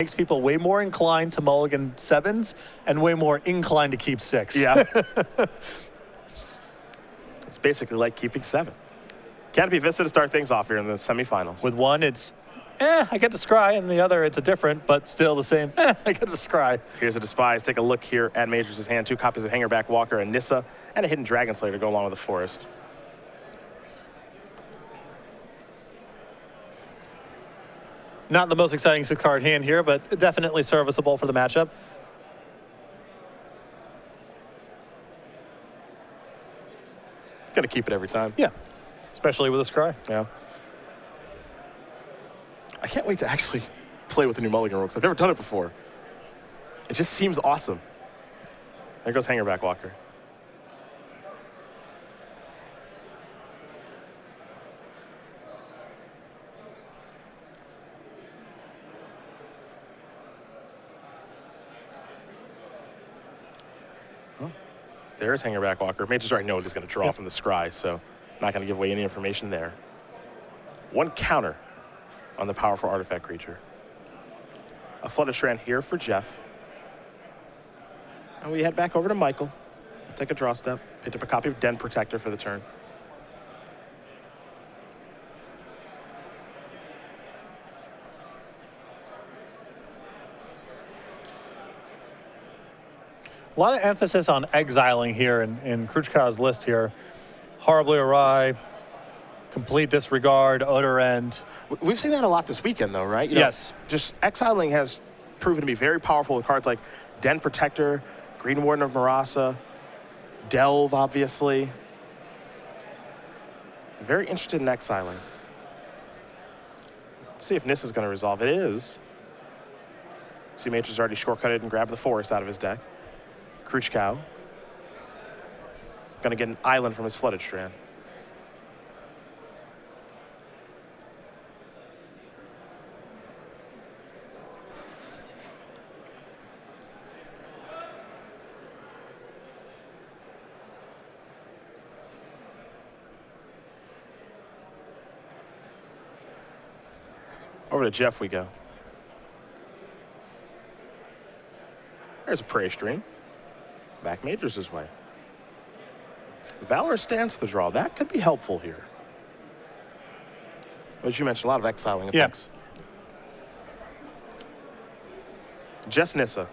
makes people way more inclined to mulligan 7s and way more inclined to keep 6. Yeah. It's basically like keeping 7. Canopy Vista to start things off here in the semifinals. With one, it's, I get to scry, and the other, it's a different, but still the same, I get to scry. Here's a Despise. Take a look here at Majors' hand. 2 copies of Hangerback Walker and Nissa, and a Hidden Dragon Slayer to go along with the Forest. Not the most exciting 6-card hand here, but definitely serviceable for the matchup. Gonna keep it every time. Yeah, especially with a scry. Yeah. I can't wait to actually play with the new mulligan rule because I've never done it before. It just seems awesome. There goes Hangerback Walker. There's Hangerback Walker. Majors already know what he's going to draw from the scry, so not going to give away any information there. 1 counter on the powerful artifact creature. A Flooded Strand here for Jeff. And we head back over to Michael. Take a draw step. Picked up a copy of Den Protector for the turn. A lot of emphasis on exiling here in Kruchkow's list here. Horribly Awry, Complete Disregard, Odor End. We've seen that a lot this weekend, though, right? Yes. Just exiling has proven to be very powerful with cards like Den Protector, Green Warden of Marasa, Delve, obviously. Very interested in exiling. Let's see if Nissa's going to resolve. It is. See, Major's already shortcutted and grabbed the Forest out of his deck. Kruchkow. Going to get an island from his Flooded Strand. Over to Jeff we go. There's a Prey Stream. Back Majors' way. Valor stands to the draw. That could be helpful here. As you mentioned, a lot of exiling effects. Yeah. Just Nissa.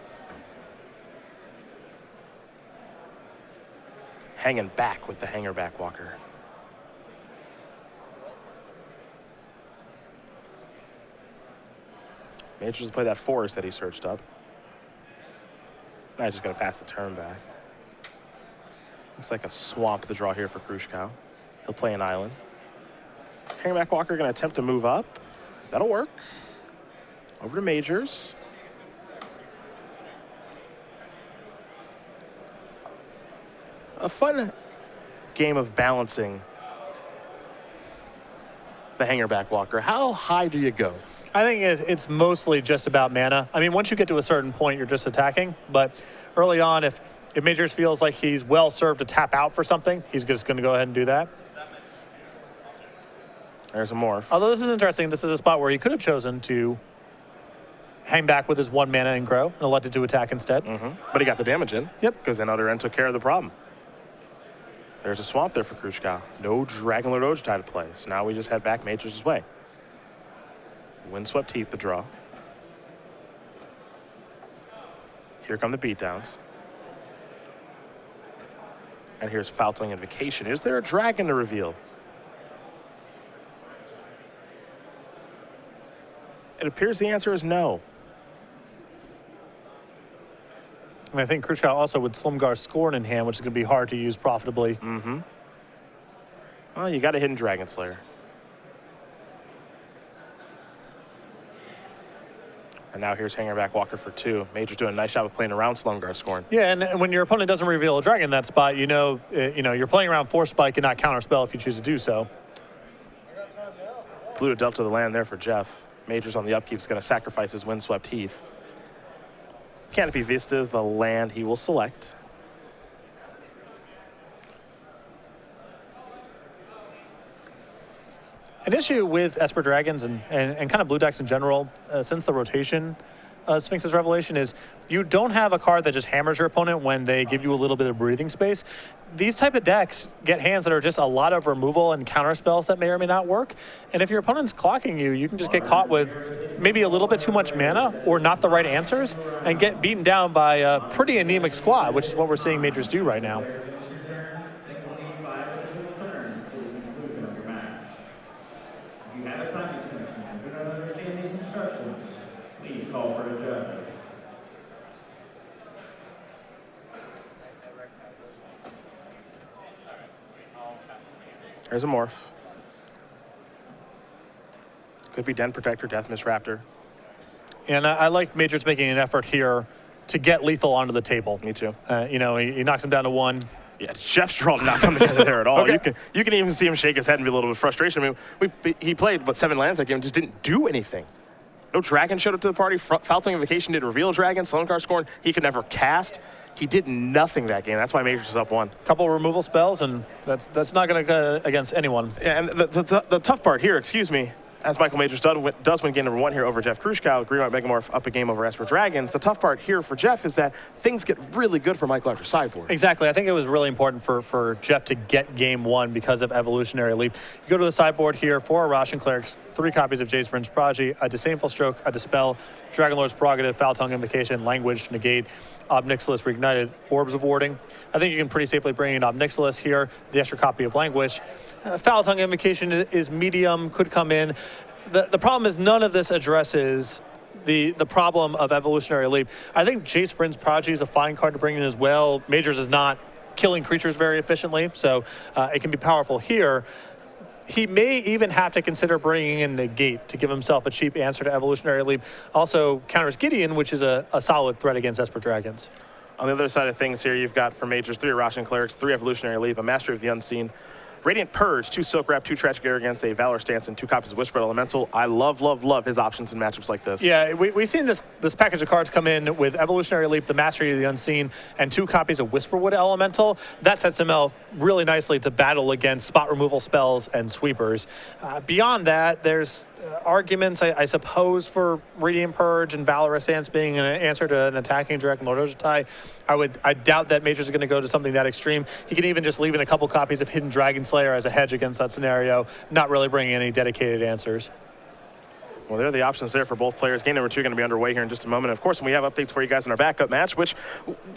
Hanging back with the Hangerback Walker. Majors will play that Forest that he searched up. Now he's just going to pass the turn back. Looks like a swamp to draw here for Kruchkow. He'll play an island. Hangerback Walker going to attempt to move up. That'll work. Over to Majors. A fun game of balancing the Hangerback Walker. How high do you go? I think it's mostly just about mana. I mean, once you get to a certain point, you're just attacking. But early on, if Majors feels like he's well served to tap out for something, he's just going to go ahead and do that. There's a morph. Although this is interesting, this is a spot where he could have chosen to hang back with his 1 mana and grow and elected to attack instead. But he got the damage in. Yep. Because then Other End took care of the problem. There's a swamp there for Kruchkow. No Dragonlord Ojtai to play. So now we just head back Majors' way. Windswept Heath, the draw. Here come the beatdowns. And here's Foultling Invocation. Is there a dragon to reveal? It appears the answer is no. And I think Kruchkow also with Slimgar Scorn in hand, which is going to be hard to use profitably. Well, you got a Hidden Dragon Slayer. And now here's Hangerback Walker for 2. Major's doing a nice job of playing around Slimgar Scorn. Yeah, and when your opponent doesn't reveal a dragon in that spot, you know you're playing around Force Spike and not Counterspell if you choose to do so. Blue to Delta the land there for Jeff. Majors on the upkeep is going to sacrifice his Windswept Heath. Canopy Vista is the land he will select. An issue with Esper Dragons and kind of blue decks in general, since the rotation, Sphinx's Revelation is you don't have a card that just hammers your opponent when they give you a little bit of breathing space. These type of decks get hands that are just a lot of removal and counter spells that may or may not work. And if your opponent's clocking you, you can just get caught with maybe a little bit too much mana or not the right answers and get beaten down by a pretty anemic squad, which is what we're seeing Majors do right now. There's a morph. Could be Den Protector, Death Mist Raptor. And I like Majors making an effort here to get lethal onto the table. Me too. You know, he knocks him down to 1. Yeah, Jeff's draw did not come together there at all. Okay. You can even see him shake his head and be a little bit of frustration. I mean, he played, 7 lands that game and just didn't do anything. No dragon showed up to the party. Foul Invocation didn't reveal dragon. Sloan Scorn, he could never cast. He did nothing that game. That's why Majors is up 1. Couple removal spells, and that's not going to go against anyone. Yeah, and the tough part here, as Michael Majors does win game number 1 here over Jeff Kruchkow, Green-White Megamorph up a game over Esper Dragons. The tough part here for Jeff is that things get really good for Michael after sideboard. Exactly. I think it was really important for Jeff to get game 1 because of Evolutionary Leap. You go to the sideboard here, 4 Roshan Clerics, 3 copies of Jace Vryn's Prodigy, a Disdainful Stroke, a Dispel, Dragon Lord's Prerogative, Foul Tongue Invocation, Language, Negate, Ob Nixilis Reignited, Orbs of Warding. I think you can pretty safely bring in Ob Nixilis here, the extra copy of Language. Foul Tongue Invocation is medium, could come in. The problem is none of this addresses the problem of Evolutionary Leap. I think Jace Vryn's Prodigy is a fine card to bring in as well. Majors is not killing creatures very efficiently, so it can be powerful here. He may even have to consider bringing in Negate to give himself a cheap answer to Evolutionary Leap. Also counters Gideon, which is a solid threat against Esper Dragons. On the other side of things here, you've got for Majors 3 Roshan Clerics, 3 Evolutionary Leap, a Mastery of the Unseen, Radiant Purge, 2 Silk Wrap, 2 Tragic Arrogance, a Valor Stance, and 2 copies of Whispered Elemental. I love his options in matchups like this. Yeah, we've seen this package of cards come in with Evolutionary Leap, the Mastery of the Unseen, and 2 copies of Whisperwood Elemental. That sets him up really nicely to battle against spot removal spells and sweepers. Beyond that, there's arguments, I suppose, for Radiant Purge and Valorous Stance being an answer to an attacking Dragon Lord Ojutai. I doubt that Majors is going to go to something that extreme. He can even just leave in a couple copies of Hidden Dragon Slayer as a hedge against that scenario, not really bringing any dedicated answers. Well, there are the options there for both players. Game number 2 going to be underway here in just a moment. Of course, we have updates for you guys in our backup match, which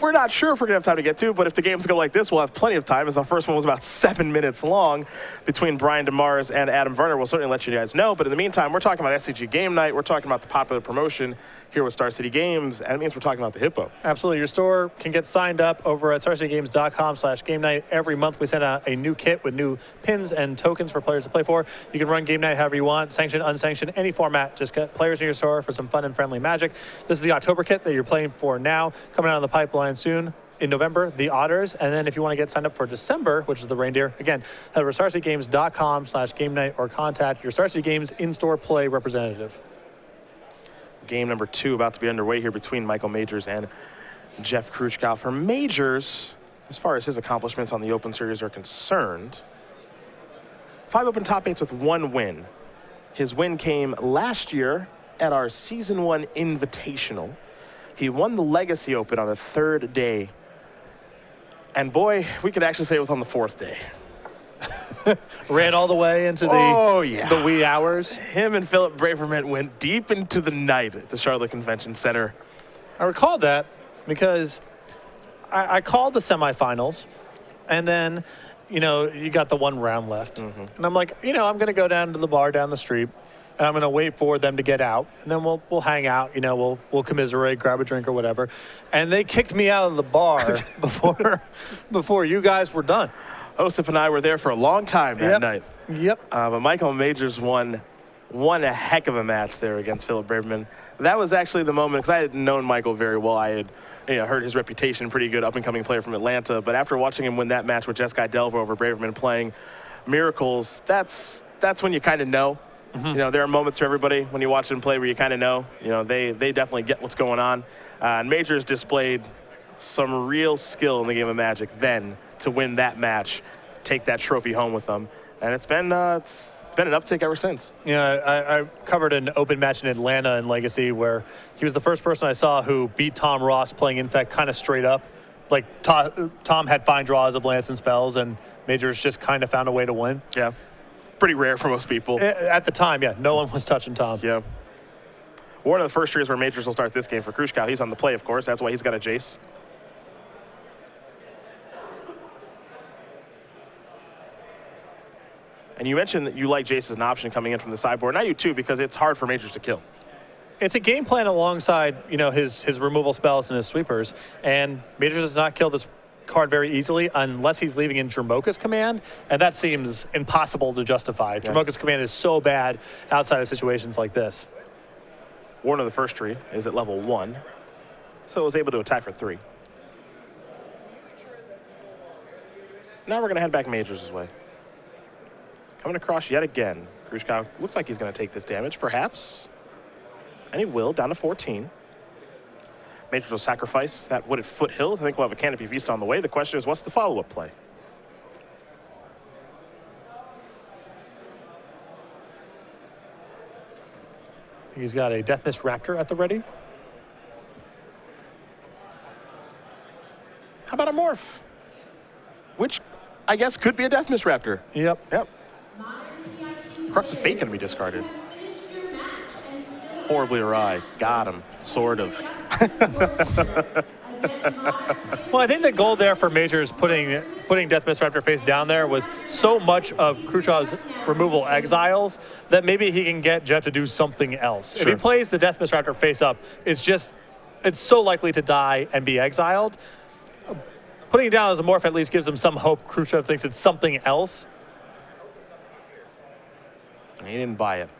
we're not sure if we're going to have time to get to, but if the games go like this, we'll have plenty of time, as our first one was about 7 minutes long between Brian DeMars and Adam Werner. We'll certainly let you guys know, but in the meantime, we're talking about SCG Game Night. We're talking about the popular promotion here with Star City Games, and it means we're talking about the Hippo. Absolutely. Your store can get signed up over at starcitygames.com/game night. Every month we send out a new kit with new pins and tokens for players to play for. You can run game night however you want, sanctioned, unsanctioned, any format. Just get players in your store for some fun and friendly magic. This is the October kit that you're playing for now, coming out of the pipeline soon. In November, the Otters, and then if you want to get signed up for December, which is the Reindeer, again, head over to starcitygames.com/game night or contact your Star City Games in-store play representative. Game number 2 about to be underway here between Michael Majors and Jeff Kruchkow. For Majors, as far as his accomplishments on the Open Series are concerned, 5 Open top 8s with 1 win. His win came last year at our Season 1 Invitational. He won the Legacy Open on the 3rd day. And boy, we could actually say it was on the 4th day. Ran all the way into the wee hours. Him and Philip Braverman went deep into the night at the Charlotte Convention Center. I recall that because I called the semifinals, and then, you got the 1 round left. And I'm like, I'm going to go down to the bar down the street, and I'm going to wait for them to get out, and then we'll hang out, we'll commiserate, grab a drink or whatever. And they kicked me out of the bar before you guys were done. Osip and I were there for a long time that night. Yep. But Michael Majors won a heck of a match there against Philip Braverman. That was actually the moment, because I had known Michael very well. I had heard his reputation, pretty good up-and-coming player from Atlanta. But after watching him win that match with Jeskai Delver over Braverman playing Miracles, that's when you kind of know. There are moments for everybody when you watch them play where you kind of know. They definitely get what's going on. And Majors displayed some real skill in the game of Magic then to win that match, take that trophy home with them. And it's been an uptick ever since. Yeah, I covered an open match in Atlanta in Legacy where he was the first person I saw who beat Tom Ross playing Infect kind of straight up. Like Tom had fine draws of Lance and spells, and Majors just kind of found a way to win. Yeah, pretty rare for most people. At the time, yeah, no one was touching Tom. Yeah. One of the first trees where Majors will start this game for Kruchkow. He's on the play, of course. That's why he's got a Jace. And you mentioned that you like Jace as an option coming in from the sideboard. Now you too, because it's hard for Majors to kill. It's a game plan alongside, his removal spells and his sweepers. And Majors does not kill this card very easily unless he's leaving in Dramoka's command, and that seems impossible to justify. Yeah. Dramoka's command is so bad outside of situations like this. Warden of the first tree is at level 1, so it was able to attack for 3. Now we're going to head back Majors' way. Coming across yet again. Kruchkow looks like he's going to take this damage, perhaps. And he will, down to 14. Majors will sacrifice that wooded foothills. I think we'll have a Canopy Feast on the way. The question is, what's the follow-up play? He's got a Death Mist Raptor at the ready. How about a Morph? Which, I guess, could be a Death Mist Raptor. Yep. Crux of Fate can be discarded. Horribly awry. Got him. Sort of. Well, I think the goal there for Majors putting Death Mist Raptor face down there was so much of Kruchkow's removal exiles that maybe he can get Jeff to do something else. Sure. If he plays the Death Mist Raptor face up, it's so likely to die and be exiled. Putting it down as a morph at least gives him some hope. Kruchkow thinks it's something else. He didn't buy it.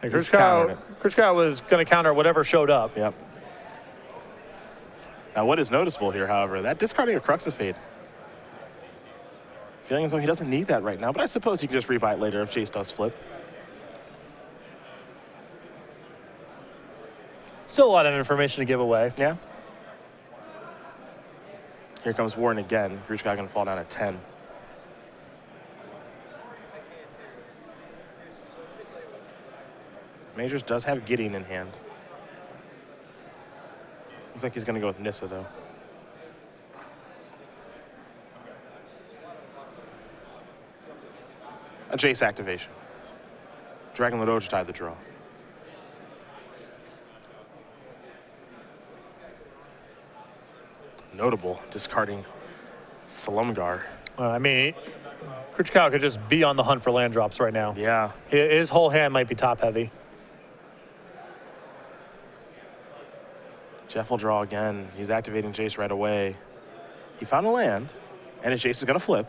Kruchkow was going to counter whatever showed up. Yep. Now, what is noticeable here, however, that discarding of Crux's Fate. Feeling as though he doesn't need that right now, but I suppose he can just rebuy it later if Jace does flip. Still a lot of information to give away. Yeah. Here comes Warren again. Kruchkow going to fall down at 10. Majors does have Gideon in hand. Looks like he's going to go with Nissa, though. A Jace activation. Dragon Lord Ojutai the draw. Notable, discarding Slumgar. I mean, Kruchkow could just be on the hunt for land drops right now. Yeah. His whole hand might be top heavy. Jeff will draw again. He's activating Jace right away. He found a land, and his Jace is going to flip.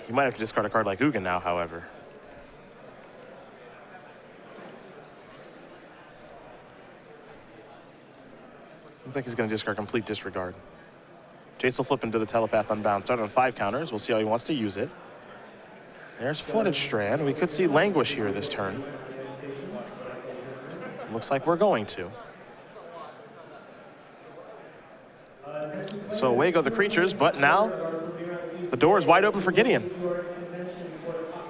He might have to discard a card like Ugin now, however. Looks like he's going to discard complete disregard. Jace will flip into the Telepath Unbound. Start on 5 counters. We'll see how he wants to use it. There's Flooded Strand. We could see Languish here this turn. Looks like we're going to. So away go the creatures, but now the door is wide open for Gideon.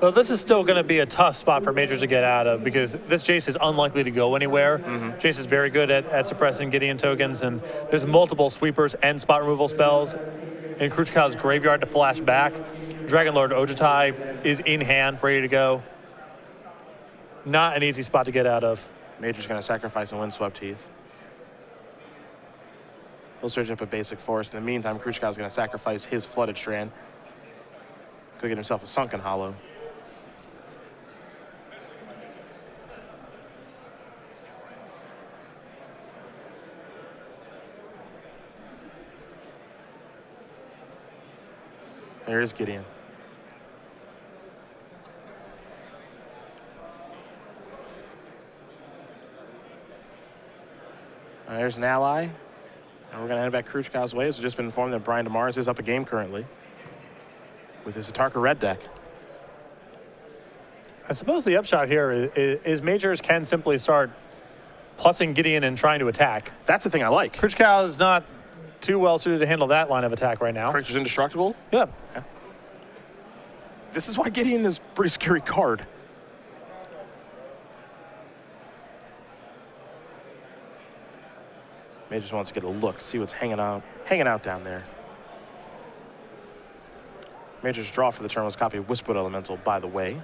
Well, this is still going to be a tough spot for Majors to get out of because this Jace is unlikely to go anywhere. Jace is very good at suppressing Gideon tokens, and there's multiple sweepers and spot removal spells in Kruchkow's graveyard to flash back. Dragon Lord Ojutai is in hand, ready to go. Not an easy spot to get out of. Major's going to sacrifice a Windswept Heath. He'll search up a basic forest. In the meantime, Kruchkow's going to sacrifice his Flooded Strand. Go get himself a Sunken Hollow. There's Gideon. There's an ally. And we're going to head back Kruchkow's way. As we've just been informed that Brian DeMars is up a game currently with his Atarka red deck. I suppose the upshot here is Majors can simply start plussing Gideon and trying to attack. That's the thing I like. Kruchkow is not too well suited to handle that line of attack right now. Creature's indestructible? Yep. Yeah. This is why Gideon is a pretty scary card. May just wants to get a look, see what's hanging out down there. Major's draw for the turn was a copy of Whisperwood Elemental, by the way.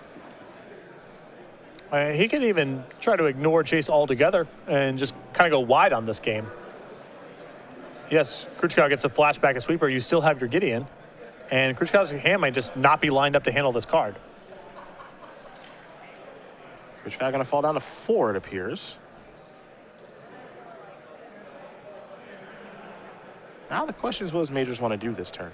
He could even try to ignore Jace altogether and just kind of go wide on this game. Yes, Kruchkow gets a flashback, a sweeper. You still have your Gideon. And Kruchkow's hand might just not be lined up to handle this card. Kruchkow going to fall down to 4, it appears. Now the question is, what does Majors want to do this turn?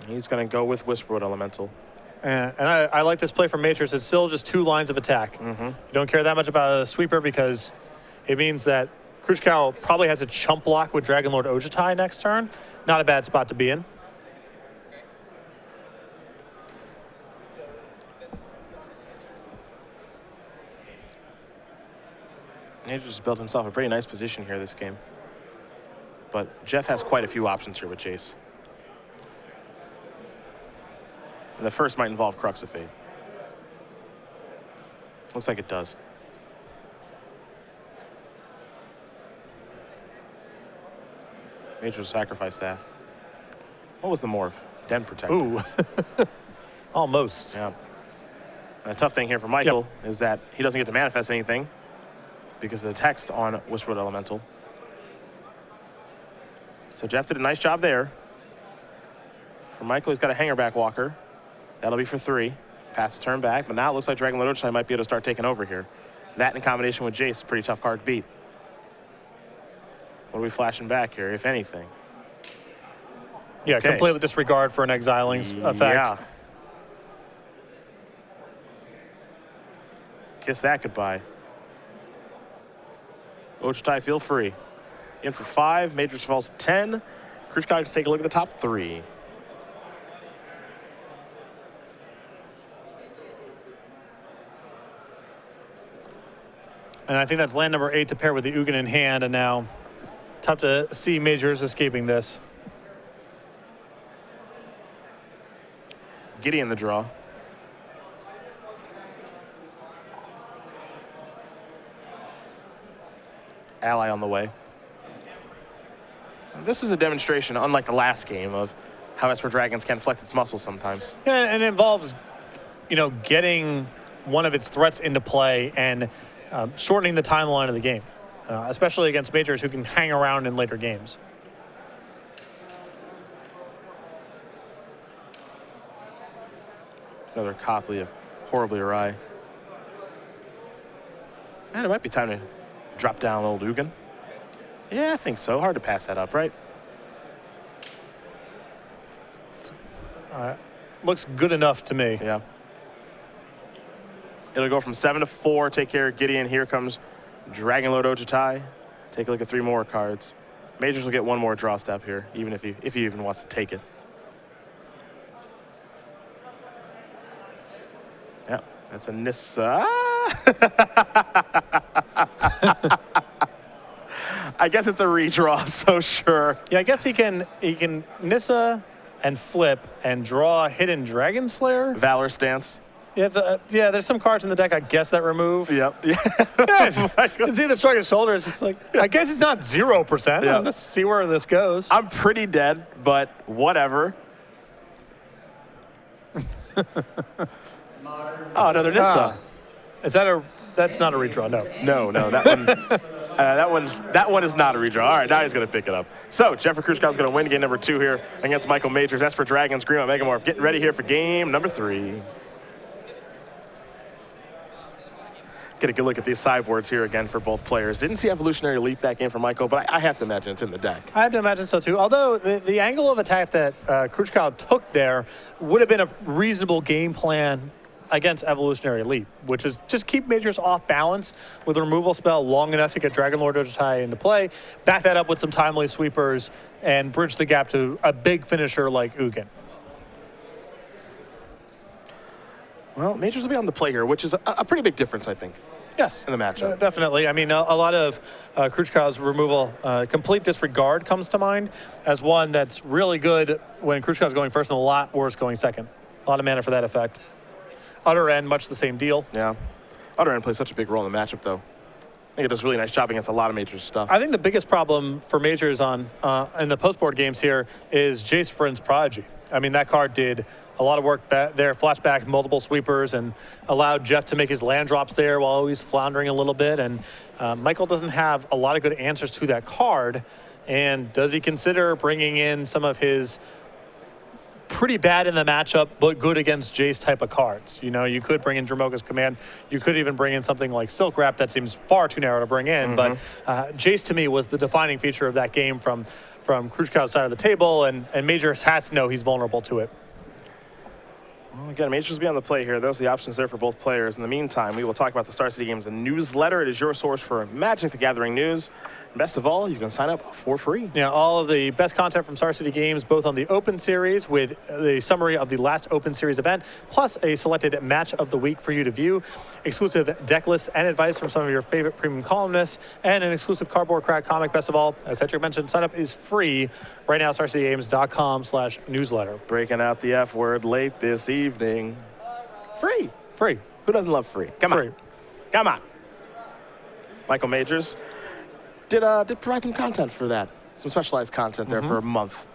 He's going to go with Whisperwood Elemental. And I like this play from Matrix. It's still just 2 lines of attack. You don't care that much about a sweeper because it means that Kruchkow probably has a chump block with Dragon Lord Ojutai next turn. Not a bad spot to be in. Majors just built himself a pretty nice position here this game. But Jeff has quite a few options here with Jace. And the first might involve Crux of Fate. Looks like it does. Major sacrifice that. What was the morph? Den Protector. Ooh. Almost. Yeah. And the tough thing here for Michael is that he doesn't get to manifest anything because of the text on Whisperwood Elemental. So Jeff did a nice job there. For Michael, he's got a Hangerback Walker. That'll be for 3. Pass the turn back, but now it looks like Dragon Lord Ojutai might be able to start taking over here. That in combination with Jace, pretty tough card to beat. What are we flashing back here, if anything? Yeah, Okay. completely disregard for an exiling effect. Yeah. Kiss that goodbye. Ojutai, feel free. In for 5, Majors falls to 10. Kruchkow gets to take a look at the top 3. And I think that's land number 8 to pair with the Ugin in hand, and now tough to see Majors escaping this. Gideon the draw. Ally on the way. This is a demonstration, unlike the last game, of how Esper Dragons can flex its muscles sometimes. Yeah, and it involves, you know, getting one of its threats into play and shortening the timeline of the game, especially against Majors who can hang around in later games. Another copy of Horribly Awry. And it might be time to drop down old Ugin. Yeah, I think so. Hard to pass that up, right? Looks good enough to me. Yeah. It'll go from 7 to 4. Take care of Gideon. Here comes Dragon Lord Ojutai. Take a look at 3 more cards. Majors will get 1 more draw step here, even if he even wants to take it. Yeah, that's a Nissa. I guess it's a redraw, so sure. Yeah, I guess he can Nissa and flip and draw a hidden Dragon Slayer. Valor Stance. Yeah, there's some cards in the deck I guess that remove. Yep. Yeah. You see the strike his shoulders. It's like, I guess it's not 0%. Yeah. Let's see where this goes. I'm pretty dead, but whatever. Oh, another Nissa. Is that that's not a redraw, no. No, that one is not a redraw. All right, now he's going to pick it up. So, Jeffrey Kruchkow is going to win game number 2 here against Michael Majors. Esper Dragons, Green Megamorph, getting ready here for game number 3. Get a good look at these sideboards here again for both players. Didn't see Evolutionary Leap that game for Michael, but I have to imagine it's in the deck. I have to imagine so too. Although the angle of attack that Kruchkow took there would have been a reasonable game plan against Evolutionary Leap, which is just keep Majors off balance with a removal spell long enough to get Dragon Lord Ojutai into play, back that up with some timely sweepers, and bridge the gap to a big finisher like Ugin. Well, Majors will be on the play here, which is a pretty big difference, I think. Yes. In the matchup. Definitely. I mean, a lot of Kruchkow's removal, complete disregard comes to mind as one that's really good when Kruchkow's going first and a lot worse going second. A lot of mana for that effect. Utter End, much the same deal. Yeah. Utter End plays such a big role in the matchup, though. I think it does a really nice job against a lot of Majors stuff. I think the biggest problem for Majors on in the post-board games here is Jace Vryn's Prodigy. I mean, that card did a lot of work there, flashback multiple sweepers, and allowed Jeff to make his land drops there while he's floundering a little bit. And Michael doesn't have a lot of good answers to that card. And does he consider bringing in some of his pretty bad in the matchup, but good against Jace type of cards? You know, you could bring in Dramoka's Command. You could even bring in something like Silk Wrap. That seems far too narrow to bring in. But Jace, to me, was the defining feature of that game from Kruchkow's side of the table. And Majors has to know he's vulnerable to it. Well, again, Majors will be on the play here. Those are the options there for both players. In the meantime, we will talk about the Star City Games newsletter. It is your source for Magic the Gathering news. And best of all, you can sign up for free. Yeah, all of the best content from Star City Games, both on the Open Series with the summary of the last Open Series event, plus a selected match of the week for you to view, exclusive deck lists and advice from some of your favorite premium columnists, and an exclusive cardboard crack comic. Best of all, as Cedric mentioned, sign up is free right now, starcitygames.com/newsletter. Breaking out the F word late this evening. Free. Free. Who doesn't love free? Come Free. on. Come on. Michael Majors did provide some content for that. Some specialized content there for a month.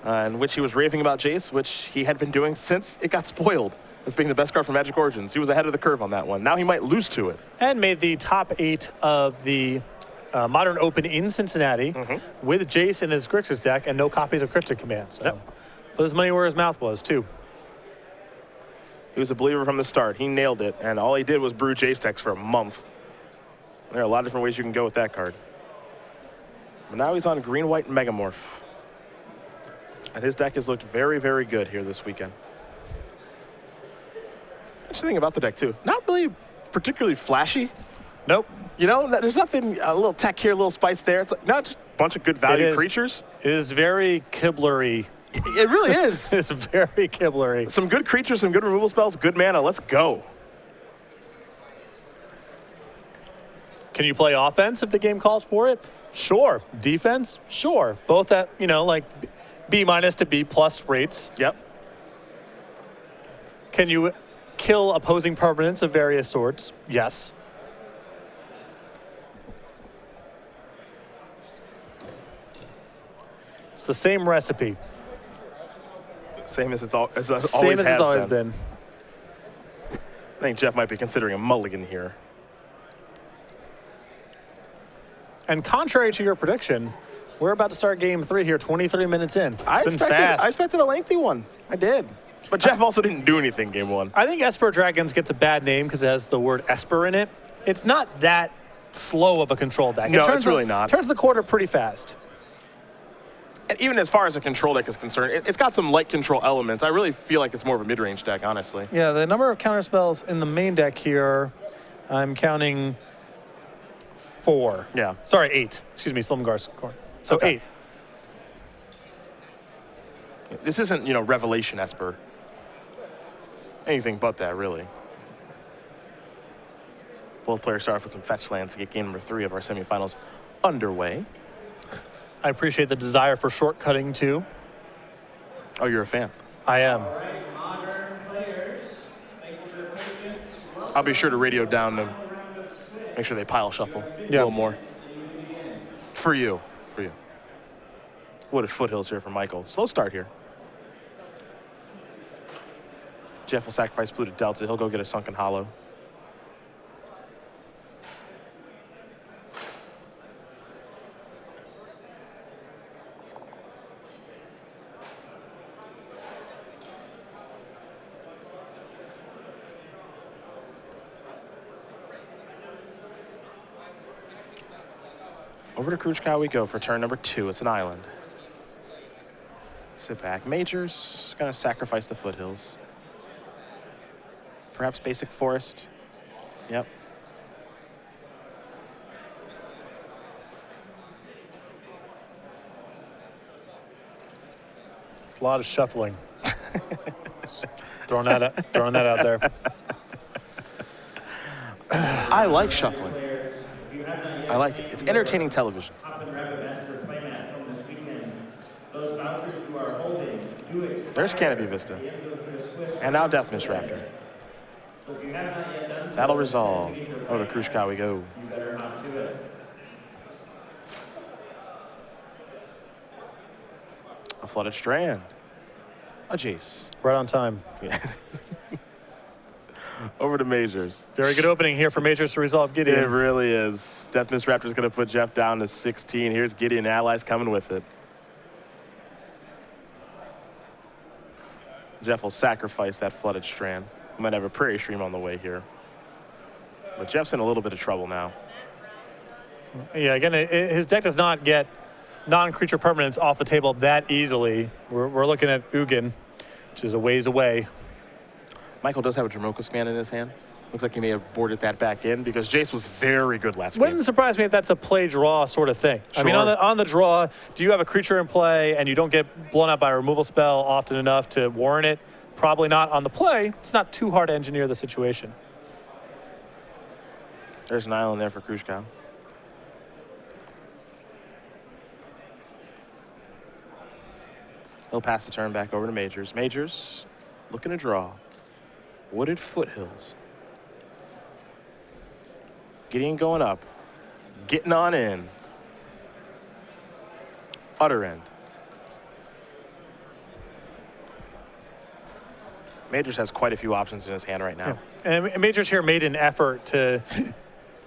In which he was raving about Jace, which he had been doing since it got spoiled as being the best card for Magic Origins. He was ahead of the curve on that one. Now he might lose to it. And made the top 8 of the Modern Open in Cincinnati with Jace in his Grixis deck and no copies of Cryptic Command. So put his money where his mouth was, too. He was a believer from the start. He nailed it, and all he did was brew Jace decks for a month. There are a lot of different ways you can go with that card. But now he's on green-white Megamorph. And his deck has looked very, very good here this weekend. Interesting thing about the deck, too. Not really particularly flashy. Nope. You know, there's nothing, a little tech here, a little spice there. It's like, not just a bunch of good value creatures. It is very Kibler-y. It really is. It's very Kibler-y. Some good creatures, some good removal spells, good mana. Let's go. Can you play offense if the game calls for it? Sure. Defense? Sure. Both at, you know, like B- to B+ rates. Yep. Can you kill opposing permanents of various sorts? Yes. It's the same recipe. Same as it's always been. I think Jeff might be considering a mulligan here. And contrary to your prediction, we're about to start game 3 here, 23 minutes in. I been fast. expected a lengthy one. I did. But Jeff also didn't do anything game 1. I think Esper Dragons gets a bad name because it has the word Esper in it. It's not that slow of a control deck. No, it's really not. Turns the quarter pretty fast. And even as far as a control deck is concerned, it's got some light control elements. I really feel like it's more of a mid-range deck, honestly. Yeah, the number of counterspells in the main deck here, I'm counting 4. Yeah. Sorry, 8. Excuse me, Slimgar's corn. So Okay. 8. This isn't, you know, Revelation Esper. Anything but that, really. Both players start off with some fetch lands to get game number 3 of our semifinals underway. I appreciate the desire for shortcutting, too. Oh, you're a fan. I am. I'll be sure to radio down to make sure they pile shuffle a little more. For you. For you. Wooded Foothills here for Michael. Slow start here. Jeff will sacrifice Polluted Delta. He'll go get a Sunken Hollow. Over to Kruchkow we go for turn number 2. It's an island. Sit back. Majors gonna sacrifice the Foothills. Perhaps basic forest. Yep. It's a lot of shuffling. throwing that out there. I like shuffling. I like it. It's entertaining television. There's Canopy Vista. And now Death Miss Raptor. That'll resolve. Oh, to Kruchkow we go. A Flooded Strand. A Jace. Right on time. Yeah. Over to Majors. Very good opening here for Majors to resolve Gideon. It really is. Death Miss Raptor is going to put Jeff down to 16. Here's Gideon Allies coming with it. Jeff will sacrifice that Flooded Strand. Might have a Prairie Stream on the way here. But Jeff's in a little bit of trouble now. Yeah, again, his deck does not get non-creature permanents off the table that easily. We're looking at Ugin, which is a ways away. Michael does have a Dromoka's Command in his hand. Looks like he may have boarded that back in because Jace was very good last game. Wouldn't surprise me if that's a play draw sort of thing. Sure. I mean, on the draw, do you have a creature in play and you don't get blown up by a removal spell often enough to warrant it? Probably not. On the play, it's not too hard to engineer the situation. There's an island there for Kruchkow. He'll pass the turn back over to Majors. Majors looking to draw. Wooded Foothills. Gideon going up. Getting on in. Utter End. Majors has quite a few options in his hand right now. Yeah. And Majors here made an effort to, if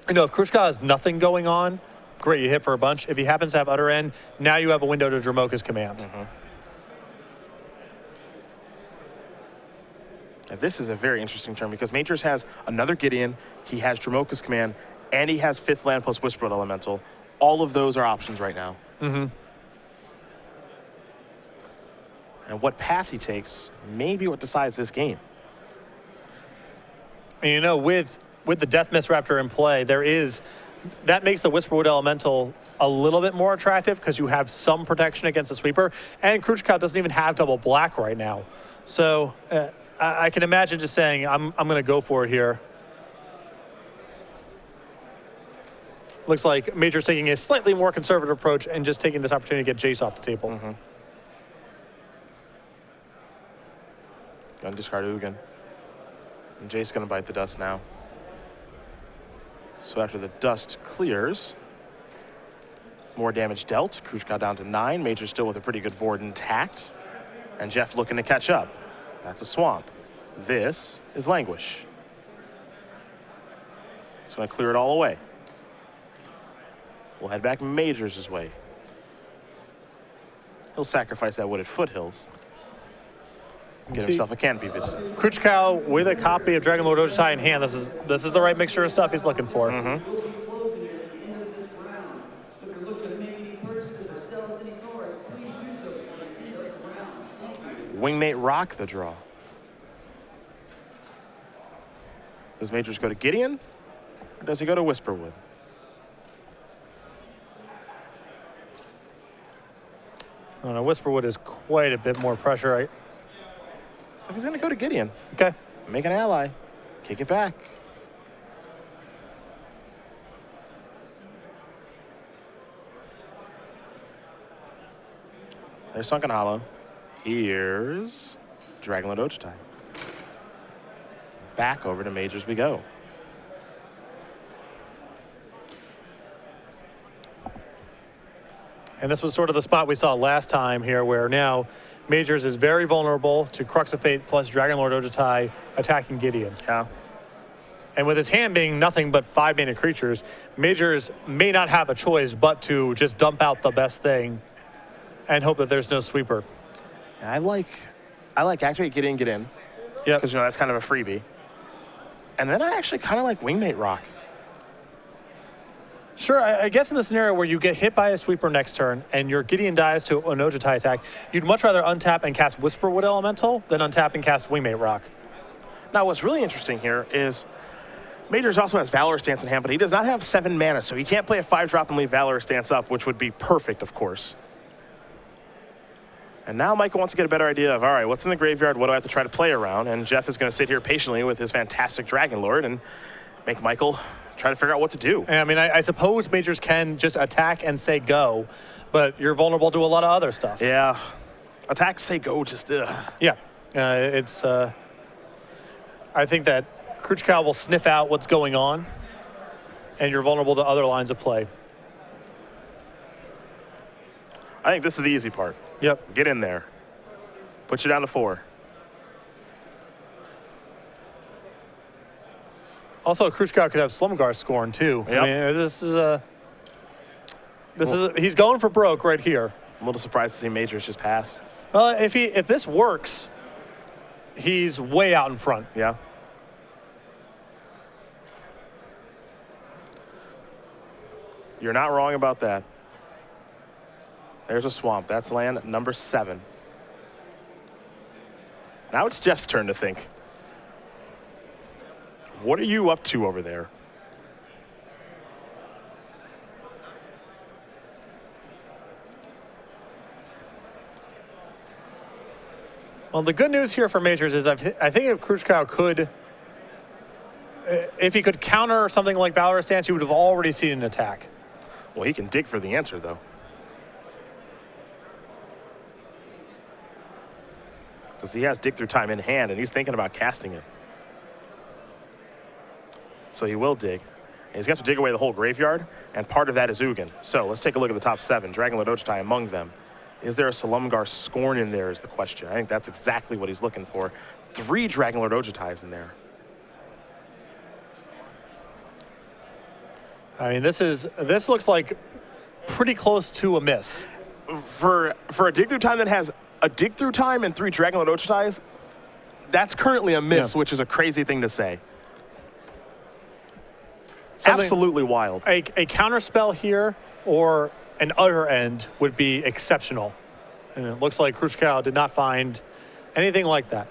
Kruchkow has nothing going on, great, you hit for a bunch. If he happens to have Utter End, now you have a window to Dromoka's Command. And this is a very interesting turn because Majors has another Gideon, he has Dromoka's Command, and he has 5th land plus Whisperwood Elemental. All of those are options right now. And what path he takes may be what decides this game. And with the Death Miss Raptor in play, that makes the Whisperwood Elemental a little bit more attractive because you have some protection against the sweeper. And Kruchkow doesn't even have double black right now. So I can imagine just saying, I'm going to go for it here. Looks like Major's taking a slightly more conservative approach and just taking this opportunity to get Jace off the table. Gonna discard Ugin. And Jace gonna bite the dust now. So after the dust clears, more damage dealt. Kruchkow down to 9. Major still with a pretty good board intact. And Jeff looking to catch up. That's a swamp. This is Languish. It's gonna clear it all away. We'll head back Majors' way. He'll sacrifice that Wooded Foothills. Get himself a Canopy Vista. Kruchkow with a copy of Dragon Lord Ojutai in hand. This is the right mixture of stuff he's looking for. Wingmate Rock the draw. Does Majors go to Gideon? Or does he go to Whisperwood? I don't know, Whisperwood is quite a bit more pressure, right? He's going to go to Gideon. Okay. Make an ally. Kick it back. There's Sunken Hollow. Here's Dragonlord Ojutai. Back over to Majors we go. And this was sort of the spot we saw last time here, where now Majors is very vulnerable to Crux of Fate plus Dragonlord Ojutai attacking Gideon. Yeah. And with his hand being nothing but 5-mana creatures, Majors may not have a choice but to just dump out the best thing and hope that there's no sweeper. I like Activate Gideon, get in. Yeah. Because, that's kind of a freebie. And then I actually kind of like Wingmate Rock. Sure, I guess in the scenario where you get hit by a sweeper next turn and your Gideon dies to an Ojutai attack, you'd much rather untap and cast Whisperwood Elemental than untap and cast Wingmate Rock. Now, what's really interesting here is Majors also has Valor Stance in hand, but he does not have 7 mana, so he can't play a 5-drop and leave Valor Stance up, which would be perfect, of course. And now Michael wants to get a better idea of, all right, what's in the graveyard? What do I have to try to play around? And Jeff is going to sit here patiently with his fantastic Dragon Lord and make Michael try to figure out what to do. I mean, I suppose Majors can just attack and say go, but you're vulnerable to a lot of other stuff. Yeah. Attack, say go, just... Yeah. I think that Kruchkow will sniff out what's going on, and you're vulnerable to other lines of play. I think this is the easy part. Yep. Get in there. Put you down to 4. Also, Kruchkow could have Slumgar Scorn too. Yep. I mean, he's going for broke right here. I'm a little surprised to see Majors just pass. If this works, he's way out in front. Yeah. You're not wrong about that. There's a swamp. That's land number 7. Now it's Jeff's turn to think. What are you up to over there? Well, the good news here for Majors is I think if Kruchkow could, if he could counter something like Valorous Stance, you would have already seen an attack. Well, he can dig for the answer, though. Because he has Dig Through Time in hand, and he's thinking about casting it. So he will dig. And he's got to dig away the whole graveyard, and part of that is Ugin. So let's take a look at the top 7. Dragon Lord Ojutai among them. Is there a Salumgar Scorn in there is the question. I think that's exactly what he's looking for. 3 Dragon Lord Ojutais in there. I mean, this looks like pretty close to a miss. For a Dig Through Time that has a Dig Through Time and 3 Dragon Lord Ojutais, that's currently a miss, which is a crazy thing to say. Absolutely wild. A counter spell here or an utter end would be exceptional. And it looks like Kruchkow did not find anything like that.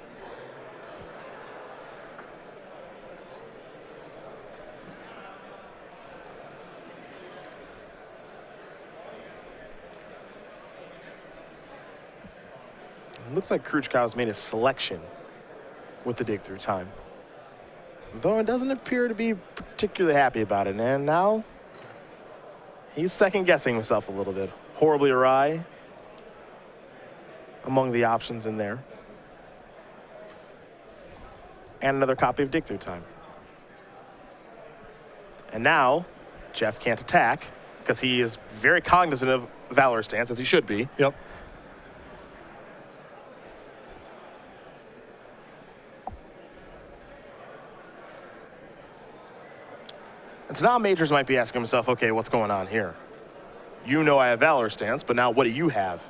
It looks like Kruchkow's made a selection with the Dig Through Time. Though it doesn't appear to be particularly happy about it. And now he's second-guessing himself a little bit. Horribly awry among the options in there. And another copy of Dig Through Time. And now Jeff can't attack because he is very cognizant of Valor Stance, as he should be. Yep. And so now Majors might be asking himself, okay, what's going on here? You know I have Valor Stance, but now what do you have?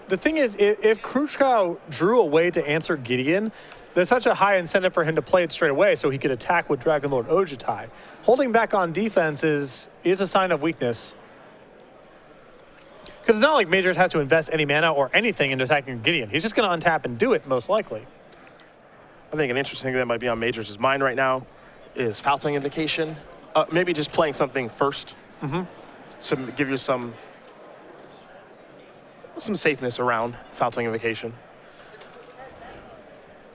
The thing is, if Kruchkow drew a way to answer Gideon, there's such a high incentive for him to play it straight away so he could attack with Dragon Lord Ojutai. Holding back on defense is a sign of weakness. Because it's not like Majors has to invest any mana or anything into attacking Gideon. He's just going to untap and do it, most likely. I think an interesting thing that might be on Majors' mind right now is Foul Tongue Invocation. Maybe just playing something first to give you some safeness around Foul Tongue Invocation.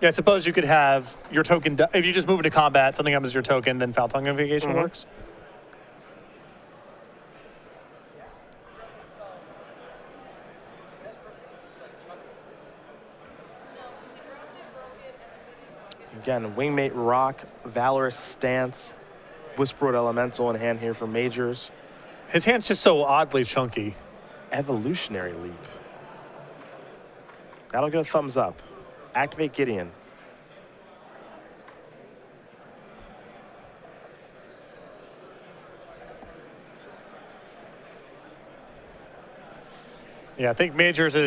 Yeah, I suppose you could have your token, if you just move into combat, something happens to your token, then Foul Tongue Invocation works. Again, Wingmate Rock, Valorous Stance, Whisperwood Elemental in hand here for Majors. His hand's just so oddly chunky. Evolutionary Leap. That'll get a thumbs up. Activate Gideon. Yeah, I think Majors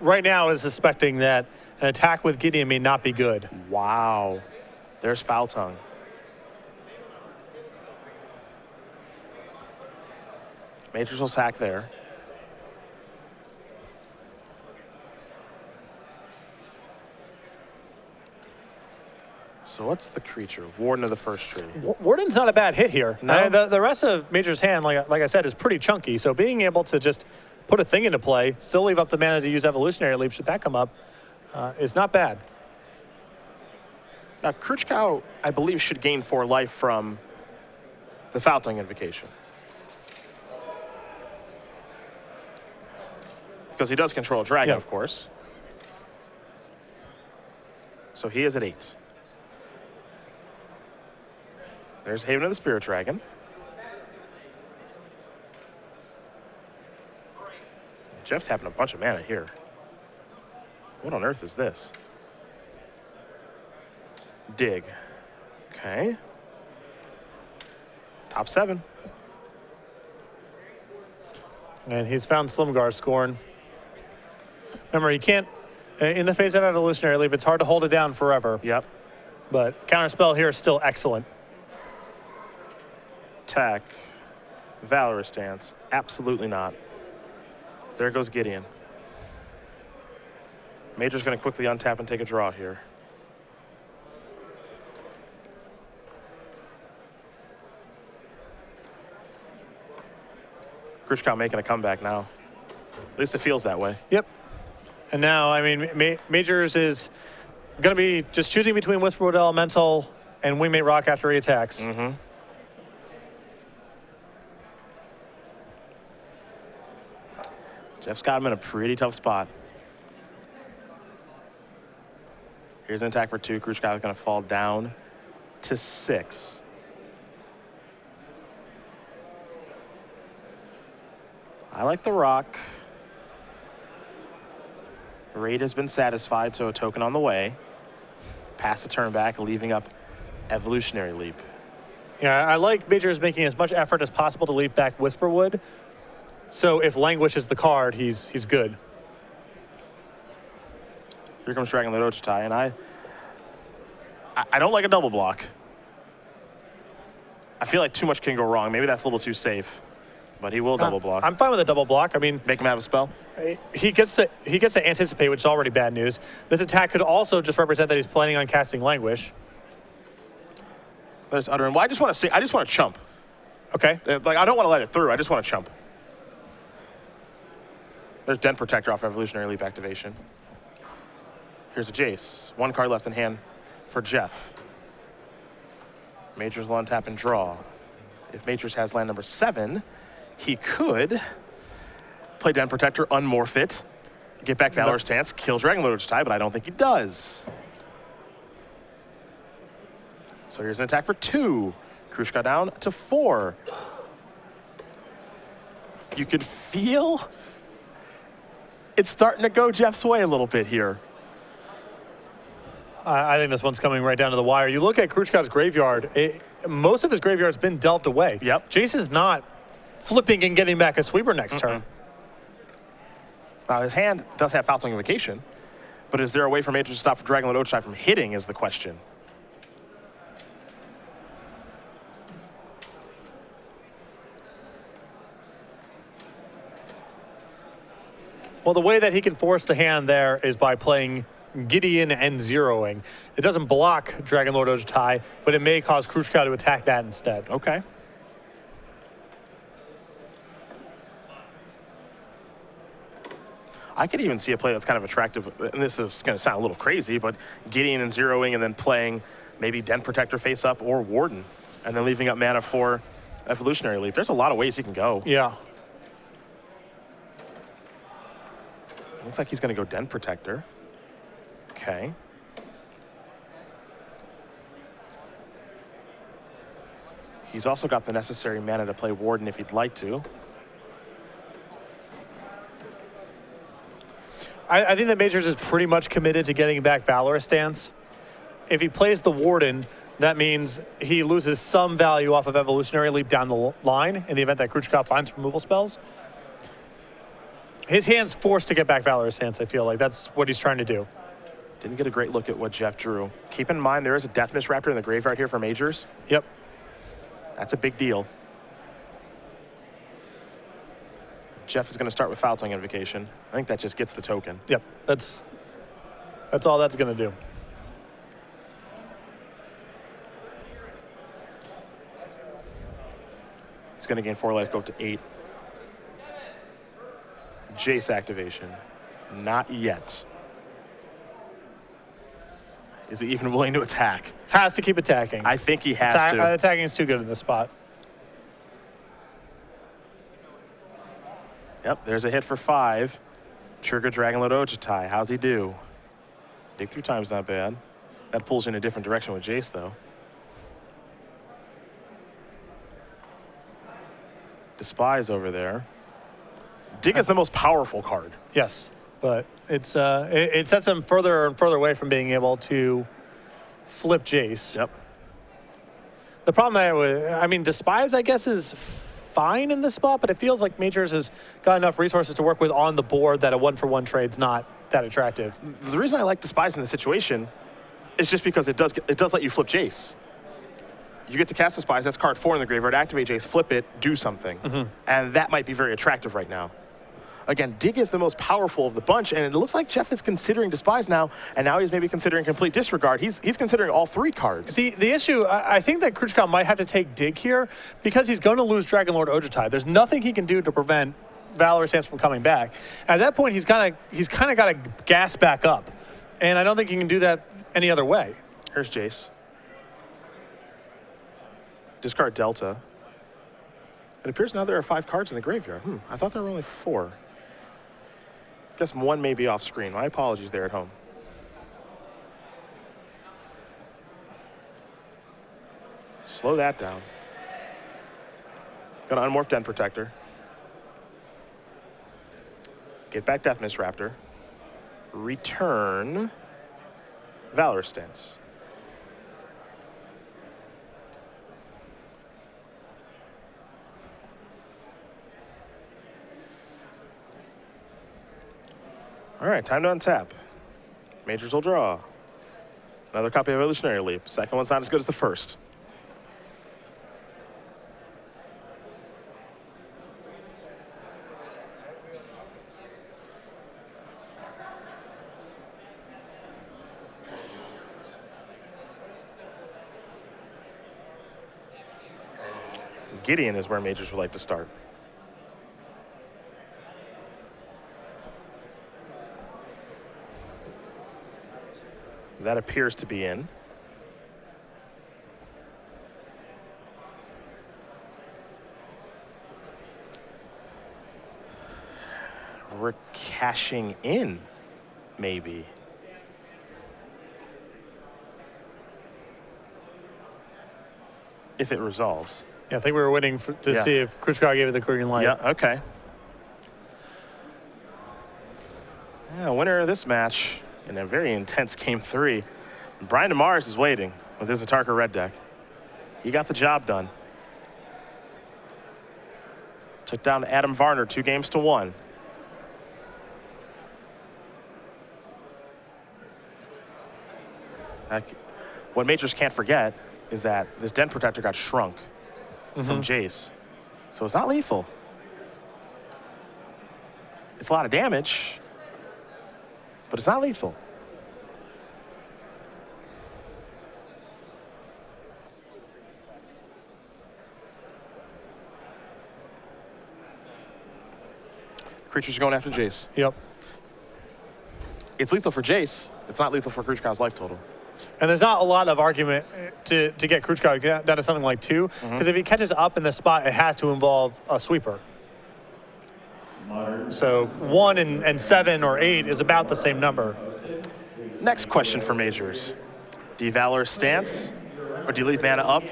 right now is suspecting that an attack with Gideon may not be good. Wow. There's Foul Tongue. Majors will sack there. So what's the creature? Warden of the First Tree. Warden's not a bad hit here. No. The rest of Major's hand, like I said, is pretty chunky. So being able to just put a thing into play, still leave up the mana to use Evolutionary Leap should that come up, is not bad. Now, Kruchkow, I believe, should gain 4 life from the Foultling Invocation. Because he does control a dragon, of course. So he is at 8. There's Haven of the Spirit Dragon. Jeff tapping a bunch of mana here. What on earth is this? Dig. Okay. Top 7. And he's found Slimgar Scorn. Remember, you can't, in the face of Evolutionary Leap, it's hard to hold it down forever. Yep. But Counterspell here is still excellent. Attack. Valorous Stance. Absolutely not. There goes Gideon. Major's going to quickly untap and take a draw here. Kruchkow making a comeback now. At least it feels that way. Yep. And now, I mean, Majors is going to be just choosing between Whisperwood Elemental and Wingmate Rock after he attacks. Mm-hmm. Jeff's got him in a pretty tough spot. Here's an attack for 2. Kruchkow is going to fall down to 6. I like the rock. Raid has been satisfied, so a token on the way. Pass the turn back, leaving up Evolutionary Leap. Yeah, I like Majors making as much effort as possible to leave back Whisperwood. So if Languish is the card, he's good. Here comes Dragonlord Ochitai, and I don't like a double block. I feel like too much can go wrong. Maybe that's a little too safe, but he will double block. I'm fine with a double block. I mean, make him have a spell. He gets to anticipate, which is already bad news. This attack could also just represent that he's planning on casting Languish. There's Uttering. Well, I just want to chump. Okay. Like, I don't want to let it through. I just want to chump. There's Den Protector off Evolutionary Leap activation. Here's a Jace. 1 card left in hand for Jeff. Majors will untap and draw. If Majors has land number 7, he could play Den Protector, unmorph it, get back Valorous Stance, kill Dragonlord Ochitai, but I don't think he does. So here's an attack for 2. Kruchkow down to 4. You could feel it's starting to go Jeff's way a little bit here. I think this one's coming right down to the wire. You look at Kruchkow's graveyard, most of his graveyard's been delved away. Yep. Jace is not flipping and getting back a sweeper next turn. Now, his hand does have Foultling Invocation, but is there a way for Major to stop Dragonlord Ochitai from hitting is the question. Well, the way that he can force the hand there is by playing Gideon and zeroing. It doesn't block Dragonlord Ochitai, but it may cause Kruchkow to attack that instead. Okay. I could even see a play that's kind of attractive, and this is going to sound a little crazy, but Gideon and zeroing and then playing maybe Den Protector face up or Warden, and then leaving up mana for Evolutionary Leap. There's a lot of ways he can go. Yeah. Looks like he's going to go Den Protector. Okay. He's also got the necessary mana to play Warden if he'd like to. I think that Majors is pretty much committed to getting back Valorous Stance. If he plays the Warden, that means he loses some value off of Evolutionary Leap down the line in the event that Kruchkow finds removal spells. His hand's forced to get back Valorous Stance, I feel like. That's what he's trying to do. Didn't get a great look at what Jeff drew. Keep in mind, there is a Death Mist Raptor in the graveyard here for Majors. Yep. That's a big deal. Jeff is going to start with Foultling Invocation. I think that just gets the token. Yep. That's all that's going to do. He's going to gain 4 life, go up to 8. Jace activation. Not yet. Is he even willing to attack? Has to keep attacking. I think he has to. Attacking is too good in this spot. Yep, there's a hit for 5. Trigger Dragonlord Ojutai. How's he do? Dig through time's not bad. That pulls you in a different direction with Jace, though. Despise over there. Dig is the most powerful card. Yes, but it sets him further and further away from being able to flip Jace. Yep. The problem I mean, Despise, I guess, is fine in this spot, but it feels like Majors has got enough resources to work with on the board that a 1-for-1 trade's not that attractive. The reason I like Despise in this situation is just because it does let you flip Jace. You get to cast Despise, that's card 4 in the graveyard, activate Jace, flip it, do something. And that might be very attractive right now. Again, Dig is the most powerful of the bunch, and it looks like Jeff is considering Despise now, and now he's maybe considering Complete Disregard. He's considering all 3 cards. The issue, I think that Kruchkow might have to take Dig here because he's going to lose Dragonlord Ojutai. There's nothing he can do to prevent Valorous Stance from coming back. At that point, he's kind of got to gas back up, and I don't think he can do that any other way. Here's Jace. Discard Delta. It appears now there are 5 cards in the graveyard. I thought there were only 4. Guess 1 may be off screen. My apologies there at home. Slow that down. Gonna unmorph Den Protector. Get back Death Mist Raptor. Return Valorous Stance. All right, time to untap. Majors will draw. Another copy of Evolutionary Leap. Second one's not as good as the first. Gideon is where Majors would like to start. That appears to be in. We're cashing in, maybe. If it resolves. Yeah, I think we were waiting to see if Kruchkow gave it the green light. Yeah, okay. Yeah, winner of this match in a very intense game 3. Brian DeMars is waiting with his Atarka red deck. He got the job done. Took down Adam Varner 2 games to 1. What Majors can't forget is that this Den Protector got shrunk from Jace. So it's not lethal. It's a lot of damage, but it's not lethal. Creatures going after Jace. Yep. It's lethal for Jace. It's not lethal for Kruchkow's life total. And there's not a lot of argument to get Kruchkow down to something like 2, because if he catches up in this spot, it has to involve a sweeper. So 1 and 7 or 8 is about the same number. Next question for Majors. Do you Valorous Stance, or do you leave mana up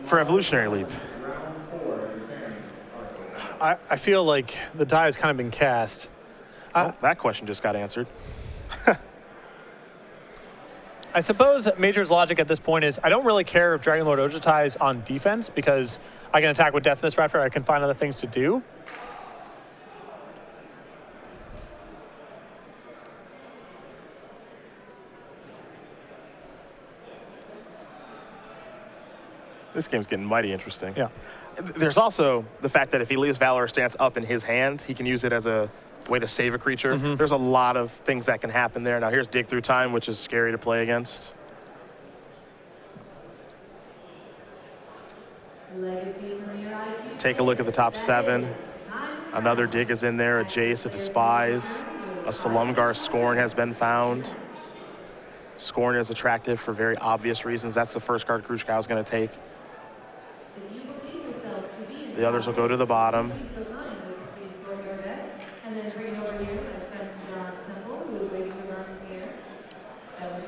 for Evolutionary Leap? I feel like the die has kind of been cast. That question just got answered. I suppose Major's logic at this point is I don't really care if Dragonlord Ojutai is on defense because I can attack with Death Mist Raptor. I can find other things to do. This game's getting mighty interesting. Yeah. There's also the fact that if he leaves Valorous Stance up in his hand, he can use it as a way to save a creature. There's a lot of things that can happen there. Now here's Dig Through Time, which is scary to play against. take a look at the top 7. Another dig is in there, a Jace, a Despise, a Salumgar Scorn has been found. Scorn is attractive for very obvious reasons. That's the first card Kruchkow is going to take. The others will go to the bottom.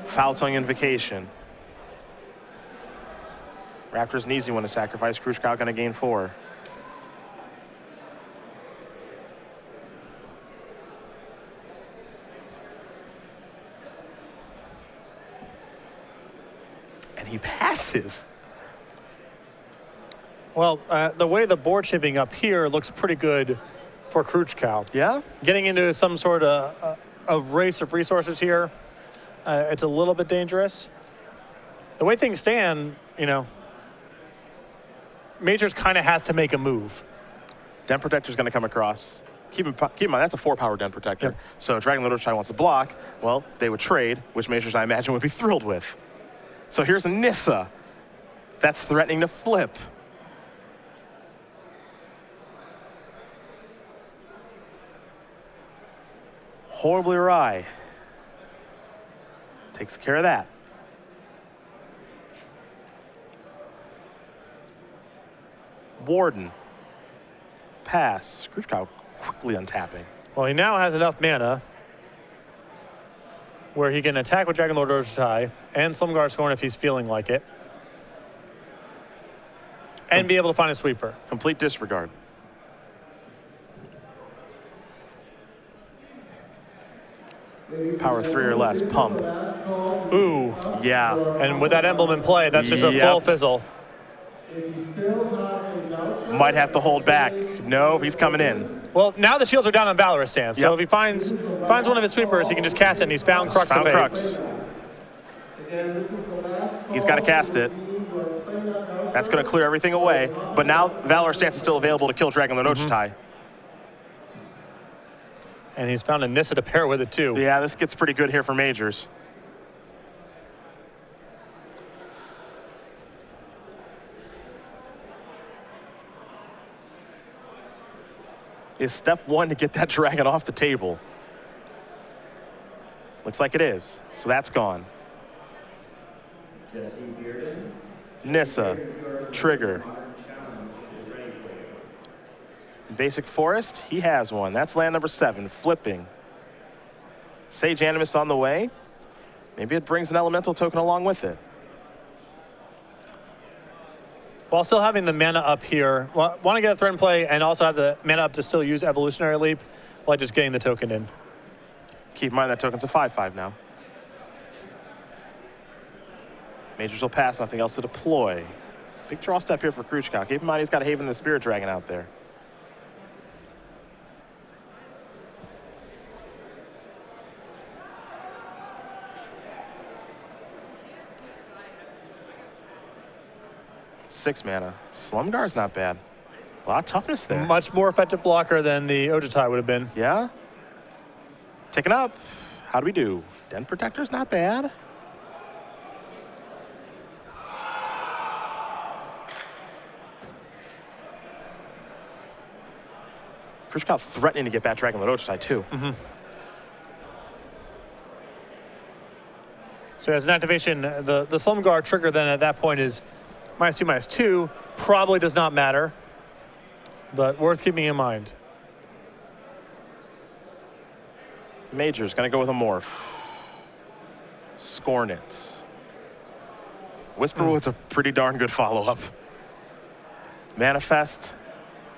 Foul Tongue Invocation. Raptors an easy one to sacrifice. Kruchkow going to gain 4. And he passes. Well, the way the board shaping up here looks pretty good for Kruchkow. Yeah? Getting into some sort of race of resources here, it's a little bit dangerous. The way things stand, you know, Majors kind of has to make a move. Den Protector's going to come across. Keep in mind, that's a 4-power Den Protector. Yep. So Dragon Lord Chai wants to block. Well, they would trade, which Majors, I imagine, would be thrilled with. So here's a Nissa. That's threatening to flip. Horribly awry. Takes care of that. Warden. Pass. Kruchkow quickly untapping. Well, he now has enough mana where he can attack with Dragon Lord Urzatai and Slumguard Scorn if he's feeling like it, and be able to find a sweeper. Complete disregard. Power 3 or less. Pump. Ooh. Yeah. And with that emblem in play, that's just a full fizzle. Might have to hold back. No, he's coming in. Well, now the shields are down on Valorous stance. So if he finds one of his sweepers, he can just cast it, and he's found Crux of Fate. Crux. He's got to cast it. That's going to clear everything away. But now Valorous stance is still available to kill Dragon Lord Urzatai. And he's found a Nissa to pair with it, too. Yeah, this gets pretty good here for Majors. Is step 1 to get that dragon off the table? Looks like it is. So that's gone. Nissa. Trigger. Basic Forest, he has one. That's land number 7, flipping. Sage Animus on the way. Maybe it brings an elemental token along with it. While still having the mana up here, want to get a threat in play and also have the mana up to still use Evolutionary Leap while just getting the token in. Keep in mind that token's a 5/5 now. Majors will pass, nothing else to deploy. Big draw step here for Kruchkow. Keep in mind he's got Haven the Spirit Dragon out there. Six mana. Slumgar's not bad. A lot of toughness there. Much more effective blocker than the Urzatai would have been. Yeah. Ticking up. How do we do? Den Protector's not bad. Kruchkow threatening to get back Dragon Lord Urzatai too. So as an activation, the Slumguard trigger then at that point is -2/-2. Probably does not matter, but worth keeping in mind. Major's gonna go with a morph. Scorn it. Whisperwood's a pretty darn good follow-up. Manifest,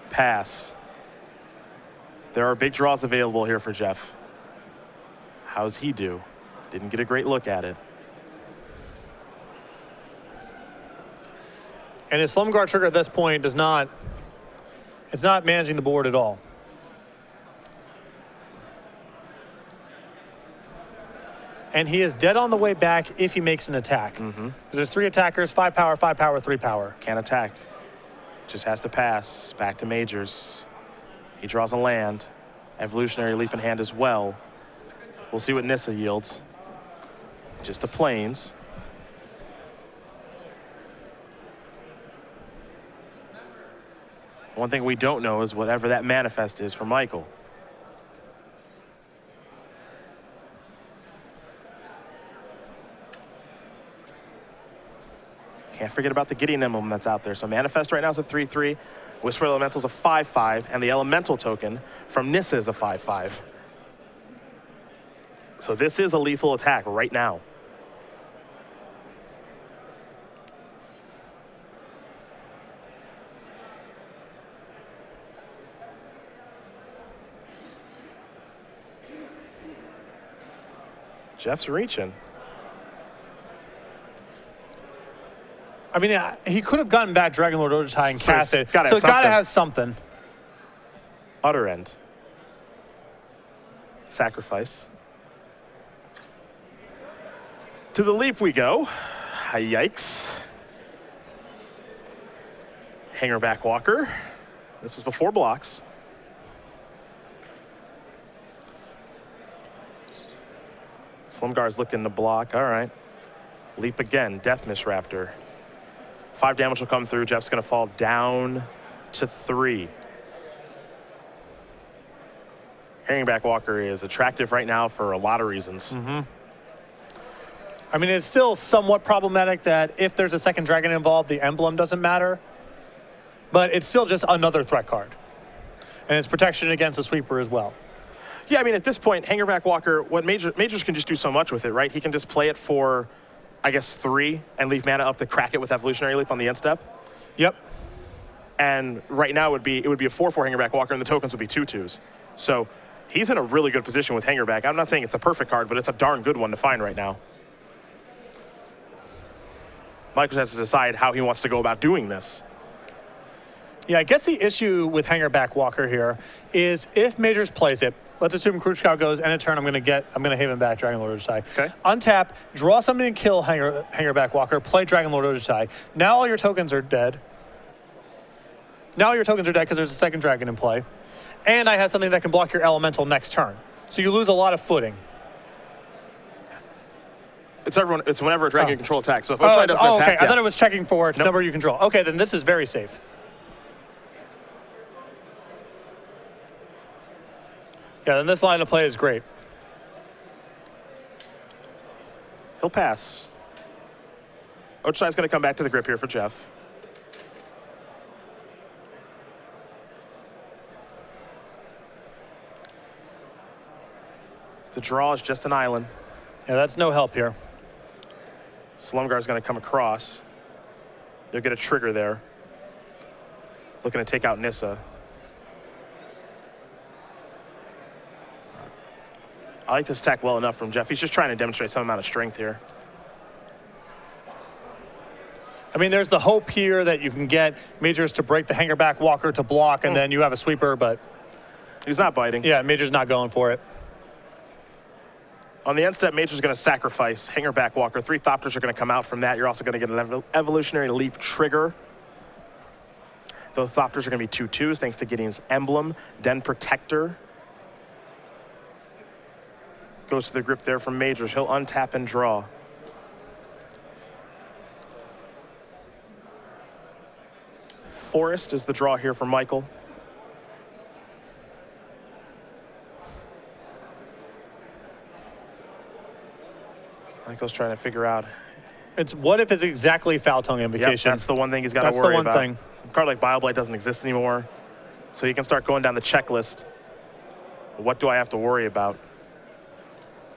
pass. There are big draws available here for Jeff. How's he do? Didn't get a great look at it. And his Slumguard trigger at this point it's not managing the board at all. And he is dead on the way back if he makes an attack. Because there's 3 attackers, 5 power, 5 power, 3 power. Can't attack. Just has to pass. Back to Majors. He draws a land. Evolutionary Leap in hand as well. We'll see what Nissa yields. Just a plains. One thing we don't know is whatever that manifest is for Michael. Can't forget about the Gideon emblem that's out there. So manifest right now is a 3/3. Whisper Elemental is a 5/5, and the Elemental token from Nissa is a 5/5. So this is a lethal attack right now. Jeff's reaching. I mean, he could have gotten back Dragon Lord Ojutai and cast it. So it's got to have something. Utter End. Sacrifice. To the leap we go. Yikes. Hanger back walker. This is before blocks. Slumgar's looking to block. All right. Leap again. Death Miss Raptor. 5 damage will come through. Jeff's going to fall down to 3. Hanging back walker is attractive right now for a lot of reasons. I mean, it's still somewhat problematic that if there's a second dragon involved, the emblem doesn't matter. But it's still just another threat card. And it's protection against a sweeper as well. Yeah, I mean, at this point, Hangerback Walker, what Majors can just do so much with it, right? He can just play it for, I guess, 3 and leave mana up to crack it with Evolutionary Leap on the end step. Yep. And right now it would be a 4/4 Hangerback Walker, and the tokens would be 2/2s. So he's in a really good position with Hangerback. I'm not saying it's a perfect card, but it's a darn good one to find right now. Michael has to decide how he wants to go about doing this. Yeah, I guess the issue with Hangerback Walker here is if Majors plays it, let's assume Kruchkow goes, end of turn, I'm going to Haven back Dragon Lord Ojutai. Okay. Untap, draw something and kill Hangerback Walker, play Dragon Lord Ojutai. Now all your tokens are dead. Now your tokens are dead because there's a second dragon in play. And I have something that can block your elemental next turn. So you lose a lot of footing. It's whenever a dragon control attack. So if Ojutai doesn't attack, okay. yeah. I thought it was checking for number you control. Okay, then this is very safe. Yeah, then this line of play is great. He'll pass. Ojutai's going to come back to the grip here for Jeff. The draw is just an island. Yeah, that's no help here. Slumgar's going to come across. You'll get a trigger there. Looking to take out Nissa. I like this attack well enough from Jeff. He's just trying to demonstrate some amount of strength here. I mean, there's the hope here that you can get Majors to break the Hangerback Walker to block, and then you have a sweeper, but... He's not biting. Yeah, Majors not going for it. On the end step, Major's going to sacrifice Hangerback Walker. 3 Thopters are going to come out from that. You're also going to get an Evolutionary Leap trigger. Those Thopters are going to be 2/2s thanks to Gideon's emblem. Den Protector goes to the grip there from Majors. He'll untap and draw. Forest is the draw here for Michael. Michael's trying to figure out. It's what if it's exactly Foul Tongue Invocation? Yep, that's the one thing he's got to worry about. That's the one thing. A card like Bile Blight doesn't exist anymore, so you can start going down the checklist. What do I have to worry about?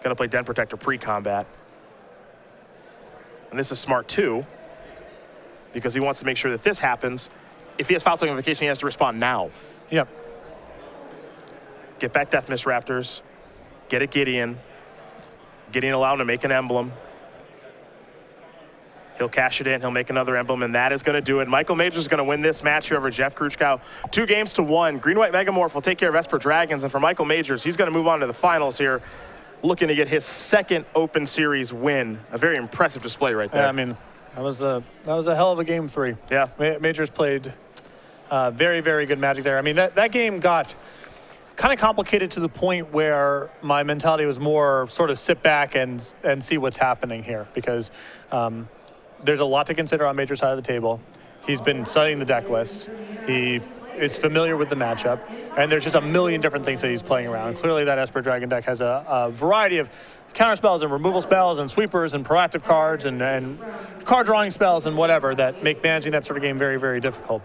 Gonna play Den Protector pre-combat. And this is smart too, because he wants to make sure that this happens. If he has Foul Tongue Invocation, he has to respond now. Yep. Get back Death Miss Raptors. Get a Gideon. Gideon allow him to make an emblem. He'll cash it in. He'll make another emblem, and that is going to do it. Michael Majors is going to win this match here over Jeff Kruchkow. 2-1. Green-White Megamorph will take care of Esper Dragons, and for Michael Majors, he's going to move on to the finals here, looking to get his 2nd Open Series win. A very impressive display right there. Yeah, I mean, that was a hell of a game 3. Yeah. Majors played very, very good Magic there. I mean, that game got kind of complicated to the point where my mentality was more sort of sit back and see what's happening here, because there's a lot to consider on Major's side of the table. He's been studying the deck list. He is familiar with the matchup, and there's just a million different things that he's playing around. Clearly, that Esper Dragon deck has a variety of counter spells and removal spells and sweepers and proactive cards and card drawing spells and whatever that make managing that sort of game very, very difficult.